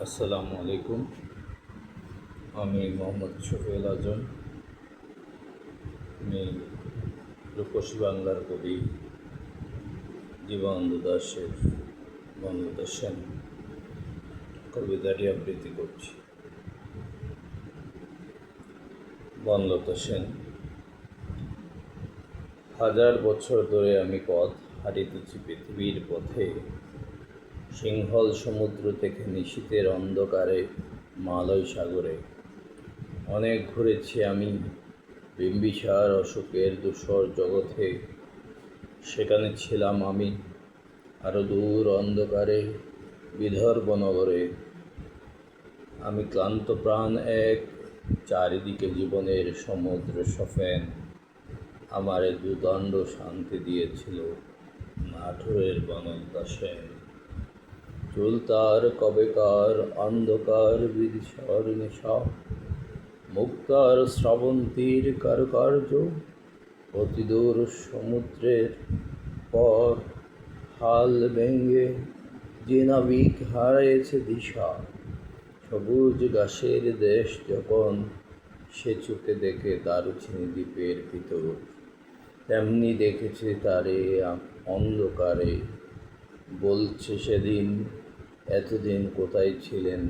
আসসালামু আলাইকুম। আমি মোহাম্মদ শফিউল আজম। আমি রূপসী বাংলার কবি জীবনানন্দ দাশের বনলতা সেন কবিতাটি আবৃত্তি করছি। বনলতা সেন। হাজার বছর ধরে আমি পথ হাঁটিতেছি পৃথিবীর পথে, সিংহল সমুদ্র থেকে নিশীথের অন্ধকারে মালয় সাগরে। অনেক ঘুরেছি আমি বিম্বিসার অশোকের ধূসর জগতে, সেখানে ছিলাম আমি আরো দূর অন্ধকারে বিদর্ভ নগরে। আমি ক্লান্ত প্রাণ এক, চারিদিকে জীবনের সমুদ্র সফেন। আমারে দুদণ্ড শান্তি দিয়েছিল নাটোরের বনলতা সেন। চুল তার কবেকার অন্ধকার বিদিশার নেশা, মুক্তার শ্রাবন্তীর কারুকার্য, অতিদূর সমুদ্রের পর হাল ভেঙে যে নাবিক হারিয়েছে দিশা। সবুজ ঘাসের দেশ যখন সে চোখে দেখে দারুচিনি দ্বীপের ভিতর, তেমনি দেখেছে তারে অন্ধকারে। বলছে সেদিন, এতদিন কোথায় ছিলেন?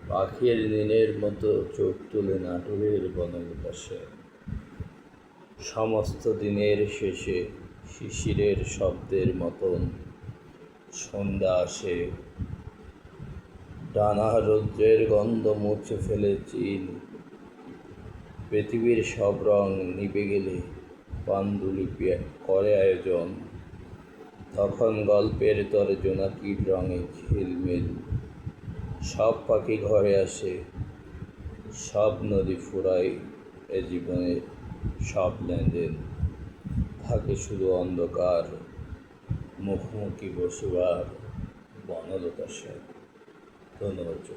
পাখির দিনের মতো চোখ তুলে নাটোরের বনলতা সেন। সমস্ত দিনের শেষে শিশিরের শব্দের মতন সন্ধ্যা আসে। টানা রৌদ্রের গন্ধ মুছে ফেলে চিল। পৃথিবীর সব রং নিভে গেলে পান্ডুলিপি করে আয়োজন। তখন গল্পের তরে জোনাকির রঙে ঝিলমিল। সব পাখি ঘরে আসে, সব নদী ফুরায় এ জীবনের সব লেনদেন। থাকে শুধু অন্ধকার, মুখোমুখি বসিবার বনলতা সেন। ধন্যবাদ।